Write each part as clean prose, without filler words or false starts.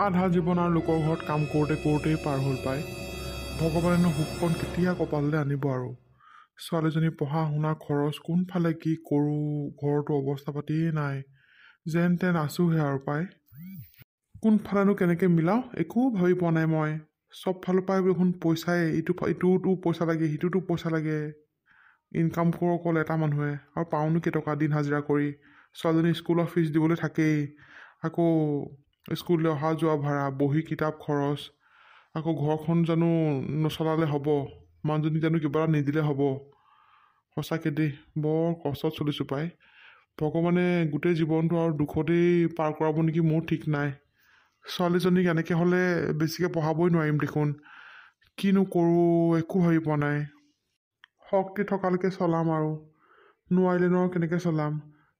আধা জীৱন আৰু লোকৰ ঘৰত কাম কৰোঁতেই পাৰ হ'ল পায়। ভগৱানেনো সুখকণ কেতিয়া কপাললৈ আনিব আৰু। ছোৱালীজনী পঢ়া শুনা খৰচ কোনফালে কি কৰোঁ, ঘৰতো অৱস্থা পাতিয়েই নাই, যেন তেন আছোঁহে আৰু পায়। কোনফালেনো কেনেকৈ মিলাওঁ একো ভাবি পোৱা নাই মই। চব ফালৰ পৰাই দেখোন পইচাই, ইটোতো পইচা লাগে, সিটোতো পইচা লাগে। ইনকাম কৰোঁ অকল এটা মানুহে, আৰু পাওঁনো কেইটকা দিন হাজিৰা কৰি। ছোৱালীজনী স্কুলৰ ফিজ দিবলৈ থাকেই, আকৌ স্কুললৈ অহা যোৱা ভাড়া, বহি কিতাপ খৰচ, আকৌ ঘৰখন জানো নচলালে হ'ব, মানুহজনী জানো কিবা এটা নিদিলে হ'ব। সঁচাকৈ দেই, বৰ কষ্টত চলিছোঁ পাই। ভগৱানে গোটেই জীৱনটো আৰু দুখতেই পাৰ কৰাব নেকি মোৰ ঠিক নাই। ছোৱালীজনীক এনেকৈ হ'লে বেছিকৈ পঢ়াবই নোৱাৰিম দেখোন। কিনো কৰোঁ একো ভাবি পোৱা নাই। শক্তি থকালৈকে চলাম আৰু, নোৱাৰিলেনো আৰু কেনেকৈ চলাম।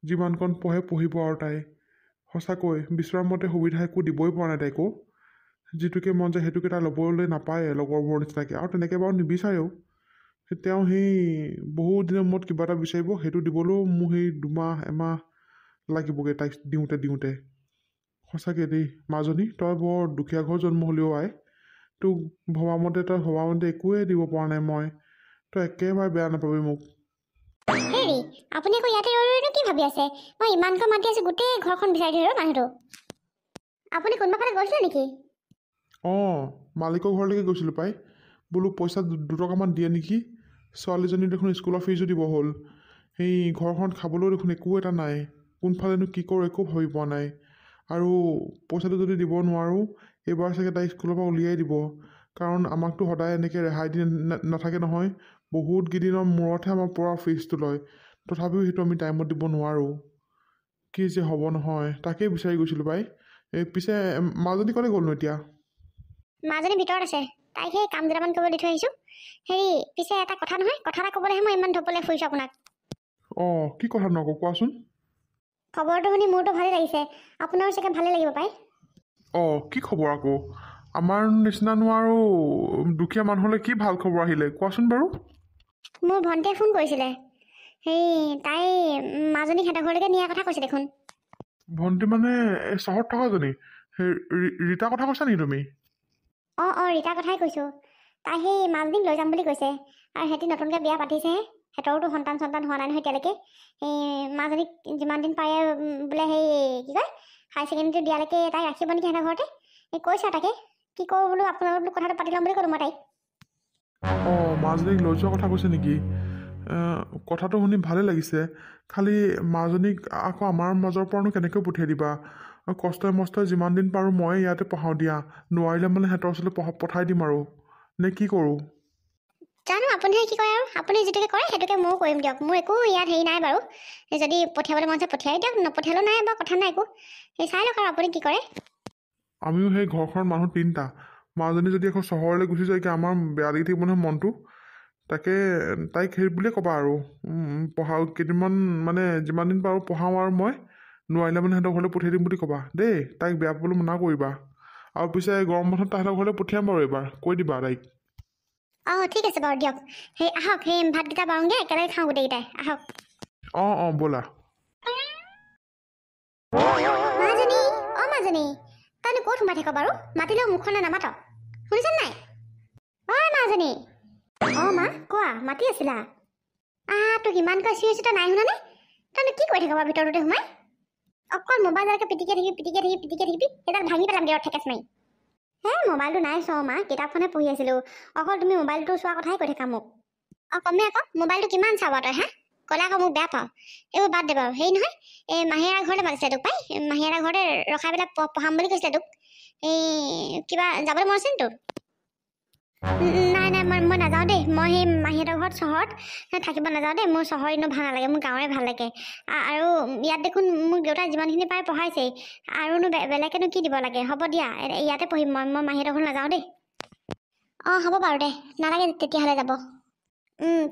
যিমানকণ পঢ়ে পঢ়িব আৰু তাই। সঁচাকৈ বিচৰা মতে সুবিধা একো দিবই পৰা নাই তাইকো। যিটোকে মন যায় সেইটোকে তাই ল'বলৈ নাপায় লগৰবোৰৰ নিচিনাকৈ, আৰু তেনেকৈ বাৰু নিবিচাৰেও। তেওঁ সেই বহুত দিনৰ মূৰত কিবা এটা বিচাৰিব, সেইটো দিবলৈও মোৰ সেই 2 মাহ 1 মাহ লাগিবগৈ তাইক দিওঁতে। সঁচাকৈ দেই মাজনী, তই বৰ দুখীয়া ঘৰ জন্ম হ'লেও আই। তোক তই ভবামতে একোৱে দিব পৰা নাই মই। তই একেবাৰে বেয়া নাপাবি মোক। হেৰি, আপুনি আকৌ ইয়াতে ৰৈনো কি ভাবি আছে? মই ইমানকৈ মাতি আছোঁ, গোটেই ঘৰখন বিচাৰি ধৰিলোঁ মানুহটো। আপুনি কোনোবা ফালে গৈছিলে নেকি? অঁ, মালিকৰ ঘৰলৈকে গৈছিলোঁ পাই। বোলো পইচা 2 টকামান দিয়ে নেকি। ছোৱালীজনী দেখোন স্কুলৰ ফিজো দিব হ'ল। সেই ঘৰখন খাবলৈও দেখোন একো এটা নাই। কোনফালেনো কি কৰোঁ একো ভাবি পোৱা নাই। আৰু পইচাটো যদি দিব নোৱাৰোঁ, এইবাৰ চাগে তাই স্কুলৰ পৰা উলিয়াই দিব। কাৰণ আমাকতো সদায় এনেকৈ ৰেহাই দি নাথাকে নহয়। বহুত কেইদিনৰ মূৰতহে আমাৰ পৰা ফিজটো লয়। তথাপিও সেইটো আমি টাইমত দিব নোৱাৰোঁ। কি যে হ'ব নহয়, তাকেই বিচাৰি গৈছিলোঁ পাই। পিছে মাজনী ক'লৈ গ'লনো এতিয়া? মাজনী ভিতৰত আছে, তাইক সেই কাম দুটামান কৰিব দি থৈ আহিছোঁ। হেৰি, পিছে এটা কথা নহয়, কথা এটা ক'বলৈহে মই ইমান ধপলৈ ফুৰিছোঁ আপোনাক। অঁ, কি কথা নকওঁ কোৱাচোন। খবৰটো শুনি মোৰতো ভালেই লাগিছে, আপোনাৰো চাগে ভালেই লাগিব পাই। অঁ, কি খবৰ আকৌ? আমাৰ নিচিনানো আৰু দুখীয়া মানুহলৈ কি ভাল খবৰ আহিলে কোৱাচোন বাৰু। মোৰ ভণ্টিয়ে ফোন কৰিছিলে। হেৰি, তাই মাজনী সিহঁতৰ ঘৰলৈকে নিয়াৰ কথা কৈছে দেখোন। ভণ্টি মানে এই চহৰত থকাজনী? সেই ৰীতাৰ কথা কৈছা নেকি তুমি? অঁ, ৰীতাৰ কথাই কৈছোঁ। তাই সেই মাজনীক লৈ যাম বুলি কৈছে। আৰু সিহঁতি নতুনকৈ বিয়া পাতিছেহে, সিহঁতৰোতো সন্তান হোৱা নাই নহয় এতিয়ালৈকে। এই মাজনীক যিমান দিন পাৰে বোলে সেই কি কয়, হাই ছেকেণ্ডেৰী দিয়ালৈকে তাই ৰাখিব নেকি সিহঁতৰ ঘৰতে। কৈছে আৰু তাকে কি কৰোঁ বোলো, আপোনাৰ বোলো কথাটো পাতি ল'ম বুলি ক'লোঁ মই তাইক। অঁ, মাজনীক লৈ যোৱাৰ কথা কৈছে নেকি? কথাটো শুনি ভালেই লাগিছে। খালি মাজনীক আকৌ আমাৰ মাজৰ পৰানো কেনেকৈ পঠিয়াই দিবা? কষ্টই মষ্টই যিমান দিন পাৰোঁ ময়ে ইয়াতে পঢ়াওঁ দিয়া। নোৱাৰিলে মানে সিহঁতৰ ওচৰলৈ পঠাই দিম আৰু, নে কি কৰোঁ? জানো আপুনিহে কি কৰে, আৰু আপুনি যিটোকে কৰে সেইটোকে ময়ো কৰিম দিয়ক। মোৰ একো ইয়াত হেৰি নাই বাৰু। যদি পঠিয়াবলৈ মন আছে পঠিয়াই দিয়ক, নপঠিয়ালেও নাই বাৰু, কথা নাই একো। সেই চাই লওক আৰু আপুনি কি কৰে। আমিও সেই ঘৰখনৰ মানুহ 3টা। মাজনী যদি আকৌ চহৰলৈ গুচি যায়গৈ, আমাৰ বেয়া লাগি থাকিব নহয় মনটো। তাকে তাইক সেই বুলিয়ে ক'বা আৰু, পঢ়াওঁ কেইদিনমান, মানে যিমান দিন পাৰোঁ পঢ়াওঁ আৰু মই। নোৱাৰিলে মানে সিহঁতৰ ঘৰলৈ পঠিয়াই দিম বুলি ক'বা দেই। তাইক বেয়া পাবলৈ মনা কৰিবা। আৰু পিছে গৰম বন্ধত তাহাঁতৰ ঘৰলৈ পঠিয়াম বাৰু এইবাৰ, কৈ দিবা তাইক। অঁ, ঠিক আছে বাৰু দিয়ক। সেই আহক, সেই ভাতকেইটা বাওঁগৈ, একেলগে খাওঁ গোটেইকেইটাই, আহক। অঁ, ব'লা। মাজনী, অঁ মাজনী, তইনো ক'ত সোমাই থাক বাৰু? মাতিলেও মুখখনে নামাত, শুনিছা নাই? অঁ মাজনী। অঁ মা, কোৱা, মাতি আছিলা? তোক ইমানকৈ চিঞৰিছোঁ তই নাই শুনানে? তইনো কি কৰি থাক বাৰু ভিতৰতে সোমাই? অকল মোবাইলকে পিটিকে থাকিবি, সেইডাল ভাঙি পেলাম দেৰত ঠেকেচ মাৰি। মোবাইলটো নাই চোৱা মা, কিতাপখনহে পঢ়ি আছিলোঁ। অকল তুমি মোবাইলটো চোৱাৰ কথাই কৈ থাকা মোক। কমে আকৌ, মোবাইলটো কিমান চাব তই হা? ক'লে আকৌ মোক বেয়া পাওঁ। এইবোৰ বাদ দে বাৰু। হেৰি নহয়, এই মাহীয়াৰ ঘৰতে মাতিছিলে তোক পাই। মাহীয়াৰ ঘৰতে ৰখাই পেলাই পঢ়াম বুলি কৈছিলে তোক। এই কিবা যাবলৈ মন আছে নি তোৰ? নাই, মই নাযাওঁ দেই। মই সেই মাহীহঁতৰ ঘৰত চহৰত থাকিব নাযাওঁ দেই। মোৰ চহৰ এনেও ভাল নালাগে, মোৰ গাঁৱৰে ভাল লাগে। আৰু ইয়াত দেখোন মোক দেউতাই যিমানখিনি পাৰে পঢ়াইছেই, আৰুনো বেলেগেনো কি দিব লাগে। হ'ব দিয়া, ইয়াতে পঢ়িম মই মাহীহঁতৰ ঘৰত নাযাওঁ দেই। অঁ, হ'ব বাৰু দে, নালাগে তেতিয়াহ'লে যাব।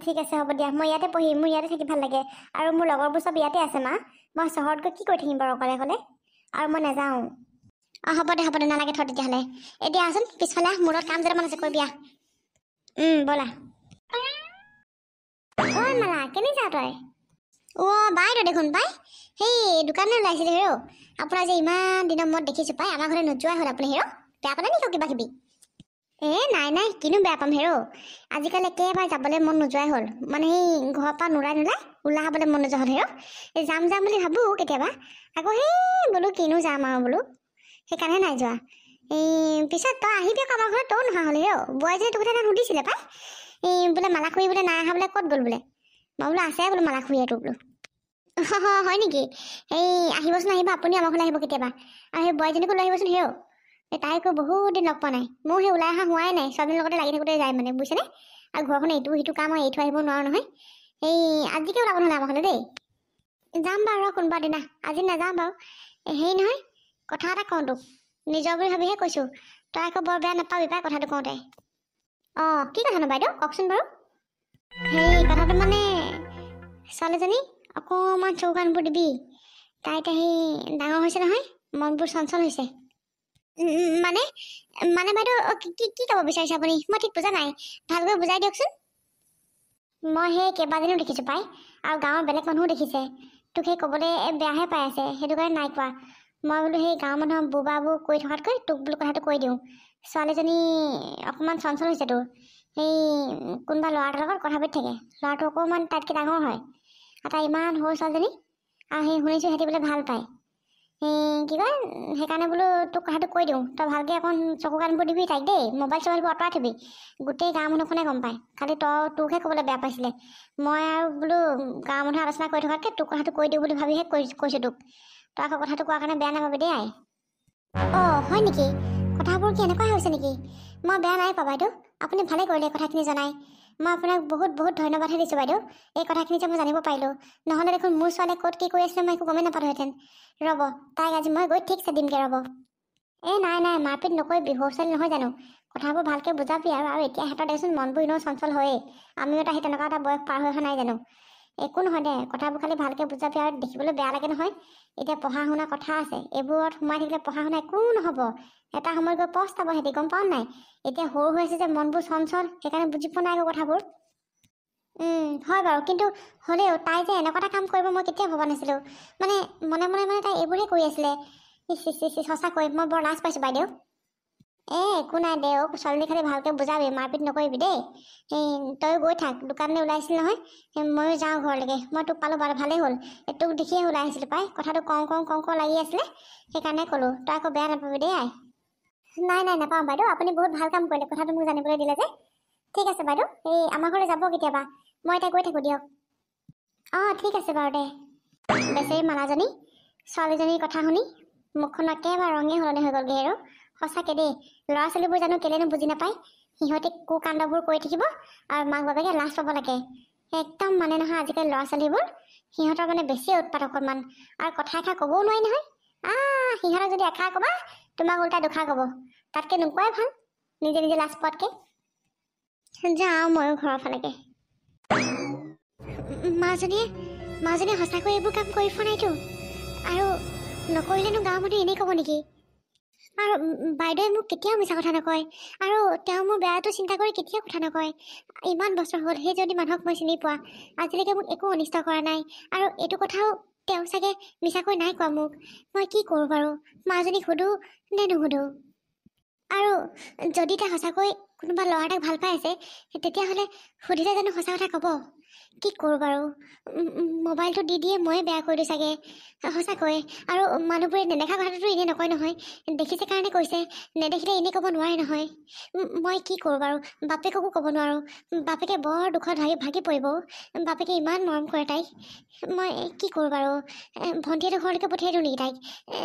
ঠিক আছে হ'ব দিয়া, মই ইয়াতে পঢ়িম, মোৰ ইয়াতে থাকি ভাল লাগে। আৰু মোৰ লগৰবোৰ চব ইয়াতে আছে মা। মই চহৰত গৈ কি কৰি থাকিম বাৰু অকলে? আৰু মই নাযাওঁ। অঁ, হ'ব দে, নালাগে থ তেতিয়াহ'লে। এতিয়া আচোন পিছফালে, মূৰত কাম যেটামান আছে কৰিবি আহ। ব'লা। ঐ মালা, কেনি যাৱ তই? অ' বাইদেউ দেখোন পাই সেই দোকানলৈ ওলাইছিলে হেৰ আপোনাৰ যে ইমান দিনৰ মূৰত দেখিছোঁ পাই আমাৰ ঘৰলৈ নোযোৱাই হ'ল আপুনি হেৰ বেয়া পালে নেকি কিবা কিবি নাই কিনো বেয়া পাম হেৰ আজিকালি একেবাৰে যাবলৈ মন নোযোৱাই হ'ল মানে সেই ঘৰৰ পৰা নোলাই ওলাই হ'বলৈ মন নোযোৱা হ'ল হেৰ যাম বুলি ভাবোঁ কেতিয়াবা আকৌ সেই বোলো কিনো যাম আৰু বোলো সেইকাৰণে নাই যোৱা পিছত তই আহিবি আকৌ আমাৰ ঘৰত তইও নহা হ'লি হেৰ বোৱাৰীজনী তোৰ কথা সুধিছিলে পাই বোলে মালাখুৰী বোলে নাই অহা বোলে ক'ত গ'ল বোলে মই বোলো আছে বোলো মালাখুৰী এইটো বোলো হয় নেকি আহিবচোন আহিব আপুনি আমাৰ ঘৰলৈ আহিব কেতিয়াবা আৰু সেই বোৱাৰীজনীকো লৈ আহিবচোন হেৰ তাইকো বহুত দিন লগ পোৱা নাই মোৰ সেই ওলাই অহা হোৱাই নাই ছোৱালীৰ লগতে লাগি থাকোঁতে যায় মানে বুজিছেনে আৰু ঘৰখন এইটো সিটো কাম আৰু এৰি থৈ আহিব নোৱাৰো নহয় আজিকে ওলাব নহ'লে আমাৰ ঘৰলৈ দেই যাম বাৰু ৰ কোনোবা দিনা আজি নাযাওঁ বাৰু হেৰি নহয় কথা এটা কওঁ তোক নিজৰ বুলি ভাবিহে কৈছোঁ তই আকৌ বৰ বেয়া নাপাবি পাই কথাটো কওঁতে কি কথানো বাইদেউ কওকচোন বাৰু সেই কথাটো মানে ছোৱালীজনী অকণমান চকু কাণবোৰ দিবি তাই এতিয়া সেই ডাঙৰ হৈছে নহয় মনবোৰ চঞ্চল হৈছে মানে বাইদেউ কি ক'ব বিচাৰিছে আপুনি মই ঠিক বুজা নাই ভালকৈ বুজাই দিয়কচোন মই সেই কেইবাজনীও দেখিছোঁ পাই আৰু গাঁৱৰ বেলেগ মানুহো দেখিছে তোক সেই ক'বলৈ বেয়াহে পাই আছে সেইটো কাৰণে নাই কোৱা মই বোলো সেই গাঁৱৰ মানুহৰ বুবাবোৰ কৈ থকাতকৈ তোক বোলো কথাটো কৈ দিওঁ ছোৱালীজনী অকণমান চঞ্চল হৈছে তোৰ সেই কোনোবা ল'ৰা এটাৰ লগত কথা পাতি থাকে ল'ৰাটো অকণমান তাতকৈ ডাঙৰ হয় আৰু তাই ইমান সৰু ছোৱালীজনী আৰু সেই শুনিছোঁ সিহঁতি বোলে ভাল পায় কি কয় সেইকাৰণে বোলো তোক কথাটো কৈ দিওঁ তই ভালকৈ অকণ চকু কাণবোৰ দিবি তাইক দেই মোবাইল চবাইলবোৰ আঁতৰাই থবি গোটেই গাঁৱৰ মানুহখনে গম পায় খালি তোকহে ক'বলৈ বেয়া পাইছিলে মই আৰু বোলো গাঁৱৰ মানুহে আলোচনা কৰি থকাতকৈ তোক কথাটো কৈ দিওঁ বুলি ভাবিহে কৈছোঁ তোক তই আকৌ কথাটো কোৱাৰ কাৰণে বেয়া নাপাবি দেই হয় নেকি কথাবোৰ কি এনেকুৱা হৈছে নেকি মই বেয়া নাই পোৱা বাইদেউ আপুনি ভালে কৰিলে কথাখিনি জনাই মই আপোনাক বহুত ধন্যবাদহে দিছোঁ বাইদেউ এই কথাখিনি যে মই জানিব পাৰিলোঁ নহ'লে দেখোন মোৰ ছোৱালীয়ে ক'ত কি কৰি আছিলে মই একো গমেই নাপালোহেঁতেন ৰ'ব তাইক আজি মই গৈ ঠিকছে দিমগৈ ৰ'ব নাই মাৰপিট নকৰিবি সৰু ছোৱালী নহয় জানো কথাবোৰ ভালকৈ বুজাবি আৰু এতিয়া সিহঁতৰ দেচোন মনবোৰ এনেও চঞ্চল হয়েই আমিও এটা সেই তেনেকুৱা এটা বয়স পাৰ হৈ অহা নাই জানো একো নহয় দে কথাবোৰ খালি ভালকৈ বুজাবি আৰু দেখিবলৈ বেয়া লাগে নহয় এতিয়া পঢ়া শুনা কথা আছে এইবোৰত সোমাই থাকিলে পঢ়া শুনা একো নহ'ব এটা সময়ত গৈ পস্তাব সিহঁতি গম পাওঁ নাই এতিয়া সৰু হৈ আছে যে মনবোৰ চঞ্চল সেইকাৰণে বুজি পোৱা নাই আকৌ কথাবোৰ হয় বাৰু কিন্তু হ'লেও তাই যে এনেকুৱা এটা কাম কৰিব মই কেতিয়াও ভবা নাছিলোঁ মানে মনে তাই এইবোৰেই কৰি আছিলে সঁচাকৈ মই বৰ লাজ পাইছোঁ বাইদেউ একো নাই দে ছোৱালীজনী খালি ভালকৈ বুজাবি মাৰপিট নকৰিবি দেই তয়ো গৈ থাক দোকানলৈ ওলাইছিল নহয় ময়ো যাওঁ ঘৰলৈকে মই তোক পালোঁ বাৰু ভালেই হ'ল তোক দেখিয়ে ওলাই আহিছিলোঁ পাই কথাটো কওঁ লাগি আছিলে সেইকাৰণে ক'লোঁ তই আকৌ বেয়া নাপাবি দেই নাই নাপাওঁ বাইদেউ আপুনি বহুত ভাল কাম কৰিলে কথাটো মোক জানিবলৈ দিলে যে ঠিক আছে বাইদেউ আমাৰ ঘৰলৈ যাব কেতিয়াবা মই এতিয়া গৈ থাকোঁ দিয়ক ঠিক আছে বাৰু দে বেচেৰি মালাজনী ছোৱালীজনীৰ কথা শুনি মুখখন একেবাৰে ৰঙে সলনি হৈ গ'লগৈ আৰু সঁচাকৈ দেই ল'ৰা ছোৱালীবোৰ জানো কেলেনো বুজি নাপায় সিহঁতে কুকাণ্ডবোৰ কৰি থাকিব আৰু মাক বাপেকে লাজ পাব লাগে একদম মানে নহয় আজিকালি ল'ৰা ছোৱালীবোৰ সিহঁতৰ মানে বেছি উৎপাত অকণমান আৰু কথা এষাৰ ক'বও নোৱাৰি নহয় সিহঁতক যদি এষাৰ ক'বা তোমাক উল্টা দুষাৰ ক'ব তাতকৈ নোকোৱাই ভাল নিজে লাজ পোৱাতকৈ যাওঁ ময়ো ঘৰৰ ফালেকে মাজনীয়ে সঁচাকৈ এইবোৰ কাম কৰি পোৱা নাইতো আৰু নকৰিলেনো গাঁৱৰ মানুহে এনেই ক'ব নেকি আৰু বাইদেৱে মোক কেতিয়াও মিছা কথা নকয় আৰু তেওঁ মোৰ বেয়াটো চিন্তা কৰি কেতিয়াও কথা নকয় ইমান বছৰ হ'ল সেই যদি মানুহক মই চিনি পোৱা আজিলৈকে মোক একো অনিষ্ট কৰা নাই আৰু এইটো কথাও তেওঁ চাগে মিছাকৈ নাই কোৱা মোক মই কি কৰোঁ বাৰু মাজনীক সোধোঁ নে নুসুধোঁ আৰু যদি তাই সঁচাকৈ কোনোবা ল'ৰা এটাক ভাল পাই আছে তেতিয়াহ'লে সুধিলে জানো সঁচা কথা ক'ব কি কৰোঁ বাৰু মোবাইলটো দিয়ে ময়ে বেয়া কৰি দিওঁ চাগে সঁচাকৈ আৰু মানুহবোৰে নেদেখা কথাটোতো এনেই নকয় নহয় দেখিছে কাৰণে কৈছে নেদেখিলে এনেই ক'ব নোৱাৰে নহয় মই কি কৰোঁ বাৰু বাপেককো ক'ব নোৱাৰোঁ বাপেকে বৰ দুখত ভাগি পৰিব বাপেকে ইমান মৰম কৰে তাইক মই কি কৰোঁ বাৰু ভণ্টিহঁতৰ ঘৰলৈকে পঠিয়াই দিওঁ নেকি তাইক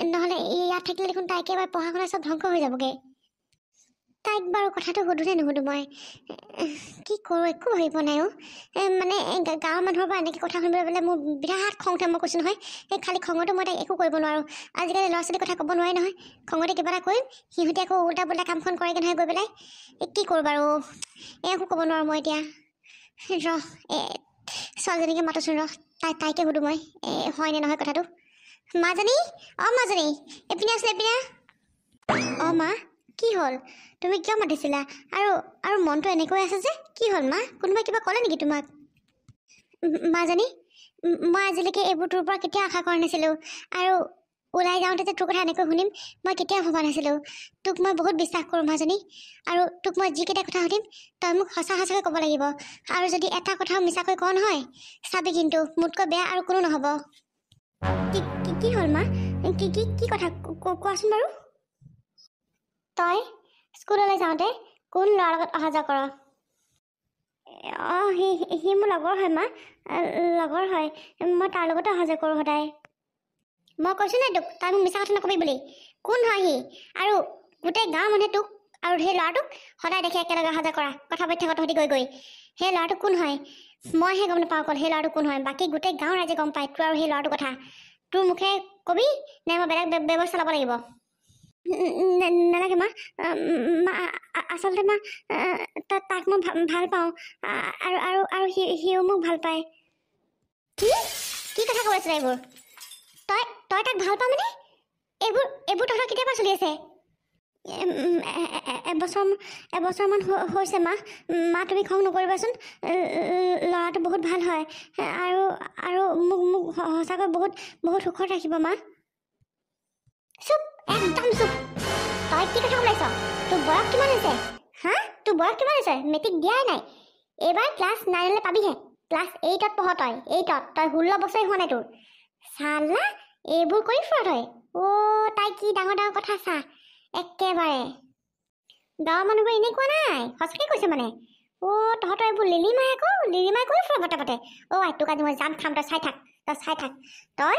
নহ'লে ইয়াত থাকিলে দেখোন তাই একেবাৰে পঢ়া শুনা চব ধ্বংস হৈ যাবগৈ তাইক বাৰু কথাটো সুধোঁ নে নুসুধোঁ মই কি কৰোঁ একো ভাবিব নাই মানে গাঁৱৰ মানুহৰ পৰা এনেকৈ কথা শুনিবলৈ পেলাই মোৰ বিৰাট খং উঠে মই কৈছোঁ নহয় খালি খঙতো মই তাইক একো কৰিব নোৱাৰোঁ আজিকালি ল'ৰা ছোৱালীৰ কথা ক'ব নোৱাৰি নহয় খঙতে কিবা এটা কৰিম সিহঁতে আকৌ উল্টা পুল্টা কামখন কৰেগৈ নহয় গৈ পেলাই কি কৰোঁ বাৰু একো ক'ব নোৱাৰোঁ মই এতিয়া ছোৱালীজনীকে মাতোচোন তাইকে সুধোঁ মই হয়নে নহয় কথাটো মাজনী মাজনী এইপিনে আছিলে এইপিনে মা কি হ'ল তুমি কিয় মাতিছিলা আৰু মনটো এনেকৈ আছে যে কি হ'ল মা কোনোবাই কিবা ক'লে নেকি তোমাক মাজনী মই আজিলৈকে এইবোৰ তোৰ পৰা কেতিয়াও আশা কৰা নাছিলোঁ আৰু ওলাই যাওঁতে যে তোৰ কথা এনেকৈ শুনিম মই কেতিয়াও ভবা নাছিলোঁ। তোক মই বহুত বিশ্বাস কৰোঁ মাজনী, আৰু তোক মই যিকেইটা কথা সুধিম তই মোক সঁচাকৈ ক'ব লাগিব। আৰু যদি এটা কথাও মিছাকৈ কওঁ নহয়, চাবি কিন্তু মোতকৈ বেয়া আৰু কোনো নহ'ব। কি হ'ল মা? কি কথা কোৱাচোন বাৰু। তই স্কুললৈ যাওঁতে কোন ল'ৰাৰ লগত অহা যোৱা কৰ? অঁ, সি মোৰ লগৰ হয় মা, লগৰ হয়। মই তাৰ লগতে অহা যোৱা কৰোঁ সদায়। মই কৈছোঁ নাই তোক তই মোক মিছা কথা নকবি বুলি। কোন হয় সি? আৰু গোটেই গাঁৱৰ মানুহে তোক আৰু সেই ল'ৰাটোক সদায় দেখি একেলগে অহা যোৱা কৰা, কথা পাতি থাকোঁ তহঁতি গৈ সেই ল'ৰাটো কোন হয়? মইহে গম নাপাওঁ অকল সেই ল'ৰাটো কোন হয়। বাকী গোটেই গাঁৱৰ ৰাইজে গম পায় তোৰ আৰু সেই ল'ৰাটোৰ কথা। তোৰ মুখে কবি নে মই বেলেগ ব্যৱস্থা ল'ব লাগিব? নালাগে মা। আচলতে মা তাক মই ভাল পাওঁ, আৰু আৰু আৰু সিও মোক ভাল পায়। কি কথা কৈ আছ এইবোৰ? তই তাক ভাল পাওঁ মানে? এইবোৰ তহঁতৰ কেতিয়াৰ পৰা চলি আছে? এবছৰমান হৈছে মা। তুমি খং নকৰিবাচোন। ল'ৰাটো বহুত ভাল হয়, আৰু আৰু মোক সঁচাকৈ বহুত সুখত ৰাখিব মা। চুপ, একদম চুপ। তই কি কথা ওলাইছ? তোৰ বয়স কিমান হৈছে? হা, তোৰ বয়স কিমান হৈছে? মেট্ৰিক দিয়াই নাই। এইবাৰ ক্লাছ 9 পাবিহে। ক্লাছ 8ত পঢ় তই। 8ত তই 16 বছৰে হোৱা নাই তোৰ। চালা এইবোৰ কৰি ফুৰ তই। তাই কি ডাঙৰ কথা চা একেবাৰে। গাঁৱৰ মানুহবোৰ এনেই কোৱা নাই, সঁচাকৈ কৈছে মানে। তহঁতৰ এইবোৰ লিলিমাই কৰি ফুৰ বাটে। আই তোক আজি মই যাম খাম, তই চাই থাক। তই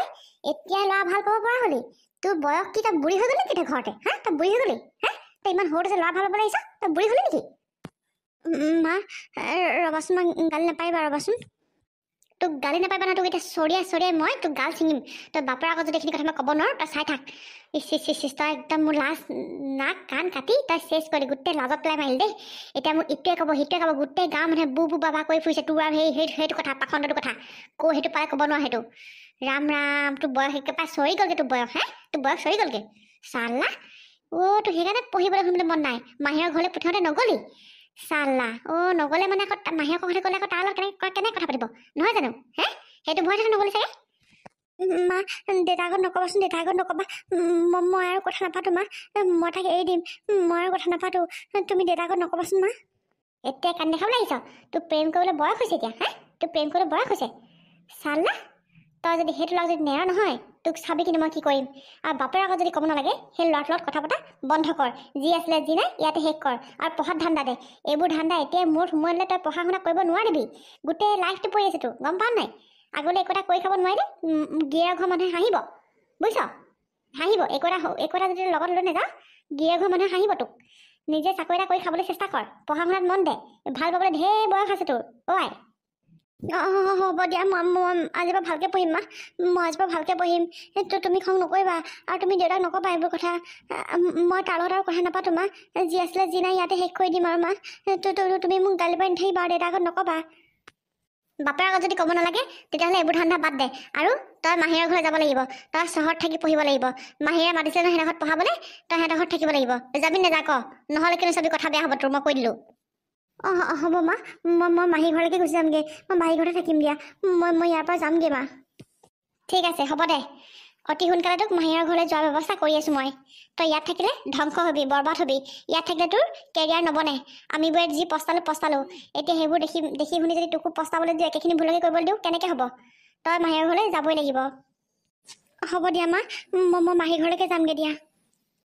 এতিয়া ল'ৰা ভাল পাব পৰা হলি। তোৰ বয়স কি? তই বুঢ়ী হৈ গলি নেকি? তই ঘৰতে হা, তই বুঢ়ী হৈ গলি? তই ইমান সৰুতে ল'ৰা ভাল পাব লাগিছ? তই বুঢ়ী হলি নেকি? মা ৰবাচোন, মা গালি নাপাৰিবা, ৰবাচোন। তোক গালি নাপাৰিবা নহয়, তোক এতিয়া চৰিয়াই মই তোক গাল ছিঙিম। তই বাপৰ আগত যদি এইখিনি কথা মই ক'ব নোৱাৰো, তই চাই থাক। ইচ তই একদম মোৰ লাজ নাক কাণ কাটি তই চেচ কৰি গোটেই লাজত পেলাই মাৰিল দেই। এতিয়া মোক ইটোৱে ক'ব সিটোৱে ক'ব, গোটেই গাঁৱৰ মানুহে বু বাবা কৰি ফুৰিছে তোৰ আৰু সেইটো কথা, পাখণ্ডটোৰ কথা। সেইটো পালে ক'ব নোৱাৰো সেইটো। ৰাম তোৰ বয়স একেবাৰে চৰি গ'লগে। তোৰ বয়স তোৰ বয়স চৰি গ'লগে চালা। তোৰ সেইকাৰণে পঢ়িবলৈ শুনিবলৈ মন নাই। মাহীৰৰ ঘৰলৈ পঠিয়াওঁতে নগলি চালা। নগ'লে মানে আকৌ মাহীৰৰ কথা ক'লে আকৌ তাৰ লগত কেনেকৈ কথা পাতিব নহয় জানো? সেইটো ভয়তে নগ'লি চাগে। মা দেউতাৰ আগত নকবাচোন, দেউতাৰ আগত নকবা। মই আৰু কথা নাপাতো মা, মই তাক এৰি দিম। মই আৰু কথা নাপাতো, তুমি দেউতাৰ আগত নকবাচোন মা। এতিয়া কান্দি দেখাব লাগিছ? তোক প্ৰেম কৰিবলৈ বয়স হৈছে এতিয়া। তোক প্ৰেম কৰিবলৈ বয়স হৈছে চালা। তই যদি সেইটো ল'ৰাক যদি নেৰ নহয়, তোক চাবি কিন্তু মই কি কৰিম। আৰু বাপেৰ আগত যদি ক'ব নালাগে, সেই ল'ৰাটোৰ লগত কথা পতা বন্ধ কৰ। যি আছিলে যি নাই ইয়াতে শেষ কৰ, আৰু পঢ়াত ধান্দা দে। এইবোৰ ধান্দা এতিয়া মোৰ সোমোৱাই দিলে তই পঢ়া শুনা কৰিব নোৱাৰিবি। গোটেই লাইফটো পৰি আছে তোৰ, গম পাৱ নাই? আগলৈ একো এটা কৰি খাব নোৱাৰিলে গিৰিয়েকৰ ঘৰ মানুহে হাঁহিব, বুজিছ? হাঁহিব। একো এটা যদি লগত লৈ নাযাওঁ, গিৰিয়েকৰ ঘৰ মানুহে হাঁহিব তোক। নিজে চাকৰি এটা কৰি খাবলৈ চেষ্টা কৰ, পঢ়া শুনাত মন দে। ভাল পাবলৈ ঢেৰ বয়স আছে তোৰ। আই হ'ব দিয়া, মই আজিৰ পৰা ভালকৈ পঢ়িম মা। মই আজিৰ পৰা ভালকৈ পঢ়িম। তুমি খং নকৰিবা, আৰু তুমি দেউতাক নকবা এইবোৰ কথা। মই তাৰ লগত আৰু কথা নাপাতো মা। যি আছিলে যি নাই ইয়াতে শেষ কৰি দিম আৰু মা। তুমি মোক গালি পাৰি নাথাকিবা আৰু দেউতাৰ আগত নকবা। বাপেৰ আগত যদি ক'ব নালাগে তেতিয়াহ'লে এইবোৰ ধান্দা বাদ দে, আৰু তই মাহীৰৰ ঘৰলৈ যাব লাগিব। তই চহৰত থাকি পঢ়িব লাগিব। মাহীৰে মাতিছে নহয় সিহঁতৰ ঘৰত পঢ়াবলৈ, তই সিহঁতৰ ঘৰত থাকিব লাগিব। যাবি নাযা ক, নহ'লে কিন্তু চবি কথা বেয়া হ'ব তোৰ, মই কৈ দিলোঁ। হ'ব মা, মই মাহী ঘৰলৈকে গুচি যামগৈ। মই মাহী ঘৰতে থাকিম দিয়া। মই ইয়াৰ পৰা যামগৈ মা। ঠিক আছে হ'ব দে। অতি সোনকালে তোক মাহীৰৰ ঘৰলৈ যোৱাৰ ব্যৱস্থা কৰি আছোঁ মই। তই ইয়াত থাকিলে ধ্বংস হবি, বৰবাদ হবি। ইয়াত থাকিলে তোৰ কেৰিয়াৰ নবনে। আমিবোৰে যি পস্তালো। এতিয়া সেইবোৰ দেখি শুনি যদি তোকো পস্তাবলৈ দিওঁ, একেখিনি ভুলকে কৰিবলৈ দিওঁ, কেনেকৈ হ'ব? তই মাহীৰ ঘৰলৈ যাবই লাগিব। হ'ব দিয়া মা, মই মাহী ঘৰলৈকে যামগৈ দিয়া।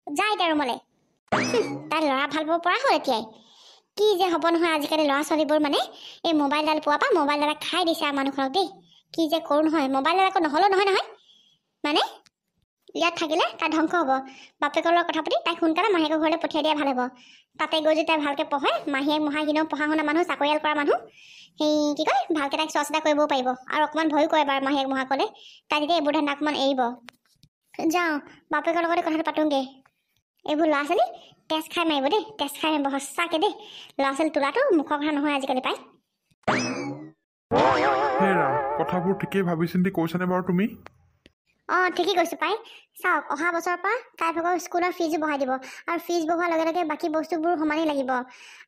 যা এতিয়া ৰুমলৈ। তাই ল'ৰা ভাল পাব পৰা হ'ল এতিয়াই। কি যে হ'ব নহয় আজিকালি ল'ৰা ছোৱালীবোৰ, মানে এই মোবাইলডাল পোৱাৰ পৰা মোবাইলডালে খাই দিছে আৰু মানুহখনক দেই। কি যে কৰোঁ নহয়, মোবাইলডাল আকৌ নহ'লেও নহয়। মানে ইয়াত থাকিলে তাই ধ্বংস হ'ব। বাপেকৰ লগত কথা পাতি তাইক সোনকালে মাহীয়েকৰ ঘৰলৈ পঠিয়াই দিয়া ভাল হ'ব। তাতে গৈ যদি তাই ভালকৈ পঢ়ে, মাহীয়েক মহাকিনেও পঢ়া শুনা মানুহ, চাকৰিয়াল কৰা মানুহ, সেই কি কয় ভালকৈ তাইক চোৱা চিতা কৰিবও পাৰিব। আৰু অকণমান ভয়ো কৰে বাৰু মাহীয়েক মহাকলে। তাই তেতিয়া এইবোৰ ধান্দা অকণমান এৰিব। যাওঁ বাপেকৰ লগতে কথাটো পাতোঁগৈ। এইবোৰ ল'ৰা ছোৱালী তেজ খাই মাৰিব দেই, তেজ খাই মাৰিব সঁচাকৈ দেই। ল'ৰা ছোৱালী তোলাটো মুখৰ কথা নহয় আজিকালি পাই। হেৰা কথাবোৰ ঠিকেই ভাবি চিন্তি কৈছানে বাৰু তুমি? অঁ ঠিকেই কৈছোঁ পাই। চাওক অহা বছৰৰ পৰা তাই ভাগৰ স্কুলৰ ফিজো বঢ়াই দিব আৰু ফিজ বঢ়োৱাৰ লগে লগে বাকী বস্তুবোৰ সমানেই লাগিব।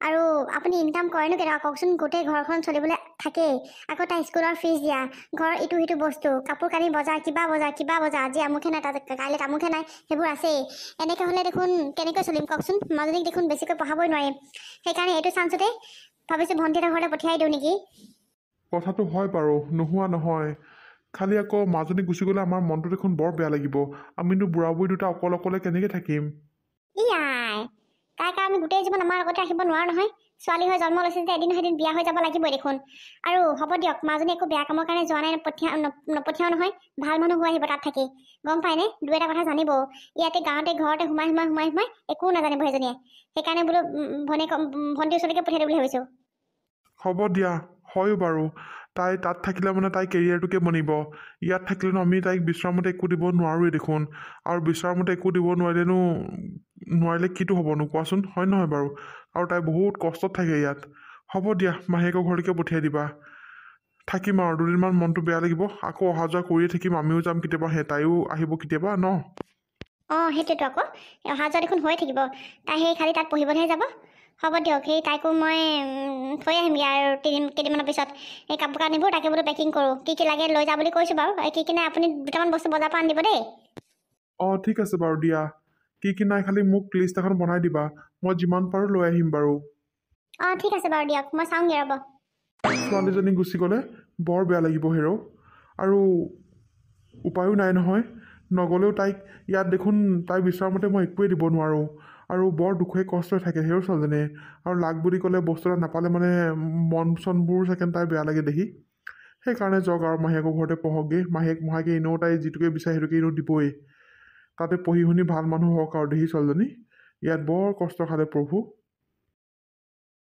আৰু আপুনি ইনকাম কৰেনো কেনেকুৱা কওকচোন, গোটেই ঘৰখন চলিবলৈ থাকেই, আকৌ তাই স্কুলৰ ফিজ দিয়া, ঘৰৰ ইটো সিটো বস্তু, কাপোৰ কানি বজাৰ, কিবা বজাৰ, আজি আমুকহে নাই তাত কাইলৈ তামুকহে নাই, সেইবোৰ আছেই। এনেকৈ হ'লে দেখোন কেনেকৈ চলিম কওকচোন, মাজনীক দেখোন বেছিকৈ পঢ়াবই নোৱাৰিম। সেইকাৰণে এইটো চান্সতে ভাবিছোঁ ভণ্টিহঁতৰ ঘৰলৈ পঠিয়াই দিওঁ নেকি। কথাটো হয় বাৰু, নোহোৱা নহয়। খালি আকৌ মাজনী গুচি গ'লে আমাৰ মনটো দেখোন বৰ বেয়া লাগিব। আমিনো বুঢ়া বুঢ়ী দুটা অকলে কেনেকৈ থাকিম? ইয়াই তাইক আমি গোটেই জীৱন আমাৰ আগতে ৰাখিব নোৱাৰো নহয়। ছোৱালী হৈ জন্ম লৈছে যে এদিন সেইদিন বিয়া হৈ যাব লাগিবই দেখোন। আৰু হ'ব দিয়ক, মাজনী একো বেয়া কামৰ কাৰণে যোৱা নাই, নপঠিয়াও নহয়। ভাল মানুহ হৈ আহিব তাত থাকি, গম পায়নে? দুই এটা কথা জানিব। ইয়াতে গাঁৱতে ঘৰতে সোমাই একো নাজানিব সেইজনীয়ে। সেইকাৰণে বোলো ভণ্টিৰ ওচৰলৈকে পঠিয়াই দিম বুলি ভাবিছোঁ। হ'ব দিয়া, হয়ো বাৰু। তাই তাত থাকিলে মানে তাই কেৰিয়াৰটোকে বনিব। ইয়াত থাকিলেনো আমি তাইক বিচৰামতে একো দিব নোৱাৰোৱেই দেখোন। আৰু বিচৰামতে একো দিব নোৱাৰিলে কিটো হ'বনো কোৱাচোন, হয় নহয় বাৰু? আৰু তাই বহুত কষ্টত থাকে ইয়াত। হ'ব দিয়া, মাহীয়েকৰ ঘৰলৈকে পঠিয়াই দিবা। থাকিম আৰু দুদিনমান, মনটো বেয়া লাগিব, আকৌ অহা যোৱা কৰিয়ে থাকিম। আমিও যাম কেতিয়াবা, তাইও আহিব কেতিয়াবা ন? অঁ সেইটোতো আকৌ অহা যোৱা দেখোন হৈয়ে থাকিব। তাই সেই খালি তাত পঢ়িবলৈহে যাব। হ'ব দিয়ক, সেই তাইকো মই থৈ আহিমগৈ আৰু কেইদিনমানৰ পিছত। এই কাপোৰ কানিবোৰ তাকে বোলো পেকিং কৰোঁ, কি লাগে লৈ যা বুলি কৈছোঁ বাৰু। কি নাই আপুনি দুটামান বস্তু বজাৰৰ পৰা আনিব দেই। অঁ ঠিক আছে বাৰু দিয়া। কি নাই খালি মোক লিষ্ট এখন বনাই দিবা, মই যিমান পাৰোঁ লৈ আহিম বাৰু। অঁ ঠিক আছে বাৰু দিয়ক, মই চাওঁগৈ ৰ'ব। ছোৱালীজনী গুচি গ'লে বৰ বেয়া লাগিব হেৰৌ। আৰু উপায়ো নাই নহয়, নগ'লেও তাইক ইয়াত দেখোন তাই বিচৰামতে মই একোৱেই দিব নোৱাৰোঁ। আৰু বৰ দুখে কষ্টই থাকে হেৰৌ ছোৱালীজনীয়ে। আৰু লাগ বুলি ক'লে বস্তু এটা নাপালে মানে মন চনবোৰ চাগে তাই বেয়া লাগে দেখি। সেইকাৰণে যাওক আৰু মাহীয়েকৰ ঘৰতে পঢ়কগৈ। মাহীয়েকে এনেও তাই যিটোকে বিচাৰে সেইটোকে এনেও দিবই। তাতে পঢ়ি শুনি ভাল মানুহ হওক আৰু দেহি ছোৱালীজনী। ইয়াত বৰ কষ্ট খালে প্ৰভু।